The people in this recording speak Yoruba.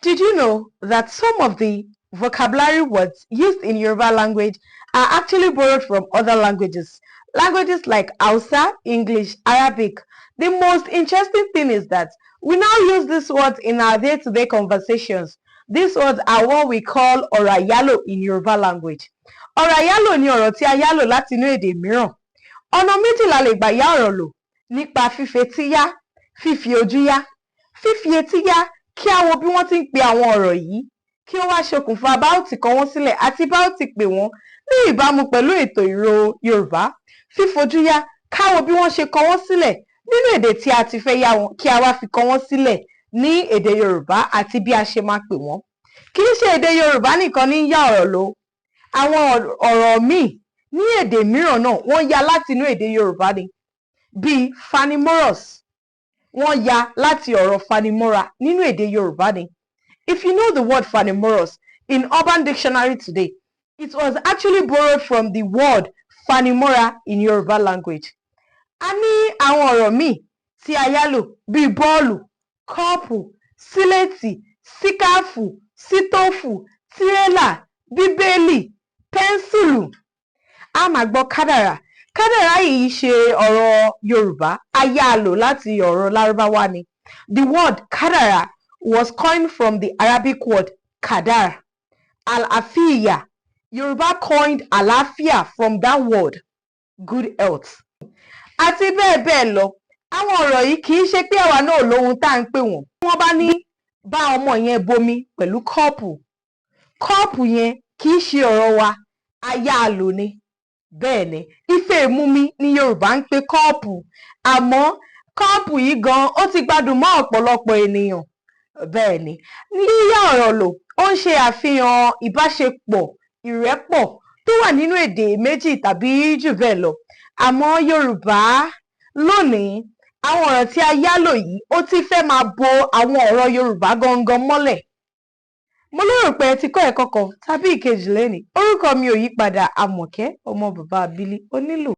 Did you know that some of the vocabulary words used in Yoruba language are actually borrowed from other languages? Languages like Hausa, English, Arabic. The most interesting thing is that we now use these words in our day-to-day conversations. These words are what we call ọ̀rọ̀ àyálò in Yoruba language. Ọ̀rọ̀ àyálò ni ọ̀rọ̀ tí a yálò láti inú èdè mìíràn. Ọ̀nà méjì la lè gbà yá ọ̀rọ̀ lò nípa fífetí yá, fífi ojú yá. Fífi etí yá kí á wo bí wọ́n ti ń pe àwọn ọ̀rọ̀ yìí kí ó wá ṣokùnfà bá ó ti kọ wọ́n sílẹ̀ àti bá ó ti pè wọ́n ní ìbámu pẹ̀lú ètò ìró Yorùbá. Fífojú yá ká wo bí wọ́n ṣe kọ wọ́n sílẹ̀ nínú èdè tí a ti fẹ́ yá wọn kí a wá fi kọ wọ́n sílẹ̀ ní èdè Yorùbá àti bí a ṣe máa pè wọ́n. Kì í ṣe èdè Yorùbá nìkan ní yá ọ̀rọ̀ lò. Àwọn ọ̀rọ̀ míì ní èdè mìíràn náà wọ́n yá láti inú èdè Yorùbá ni. Bíi fanimorous, wọ́n yá láti ọ̀rọ̀ fanimọ́ra nínú èdè Yorùbá ni. If you know the word fanimorous in Urban Dictionary today, it was actually borrowed from the word fanimọ́ra in Yoruba language. A ní àwọn ọ̀rọ̀ míì tí a yálò bíi bọ́ọ̀lù, kọ́ọ̀pù, síléètì, síkáàfù, sítóòfù, tírélà, bíbélì, pẹ́ńsùlù. A máa gbọ́ kádàrá. Kádàrá yìí ṣe ọ̀rọ̀ Yorùbá, a yá lò láti ọ̀rọ̀ Lárúbáwá ni. The word kádàrá was coined from the Arabic word kadar. Al-afiya. Yoruba coined àlàáfíà from that word, good health. Àti bẹ́ẹ̀ bẹ́ẹ̀ lọ, àwọn ọ̀rọ̀ yìí kì í ṣe pé àwa náà lóhun tá à ń pè wọ́n. Wọ́n bá ní bá ọmọ yẹn bomi pẹ̀lú kọ́ọ̀pù. Kọ́ọ̀pù yẹn kì í ṣe ọ̀rọ̀ wa, a yá lò ni. Bẹ́ẹ̀ ni, ife ìmumi ni Yorùbá ń pè kọ́ọ̀pù, àmọ́ kọ́ọ̀pù yìí gan ó ti gbádùn mọ́ ọ̀pọ̀lọpọ̀ ènìyàn. Bẹ́ẹ̀ ni, yíyá ọ̀rọ̀ lò ó ń ṣe àfihàn ìbáṣepọ̀, ìrẹ́pọ̀ tó wà nínú èdè méjì tàbí jù bẹ́ẹ̀ lọ. Àmọ́ Yorùbá lónìí, àwọn ọ̀rọ̀ tí a yálò yìí ó ti fẹ́ máa bo àwọn ọ̀rọ̀ Yorùbá gangan mọ́lẹ̀. Mo lérò pé ẹ ti kọ́ ẹ̀kọ́ kan tàbí ìkejì lónìí. Orúkọ mi ò yí padà, Àmọ̀kẹ́ ọmọ bàbá Abílí Onílù.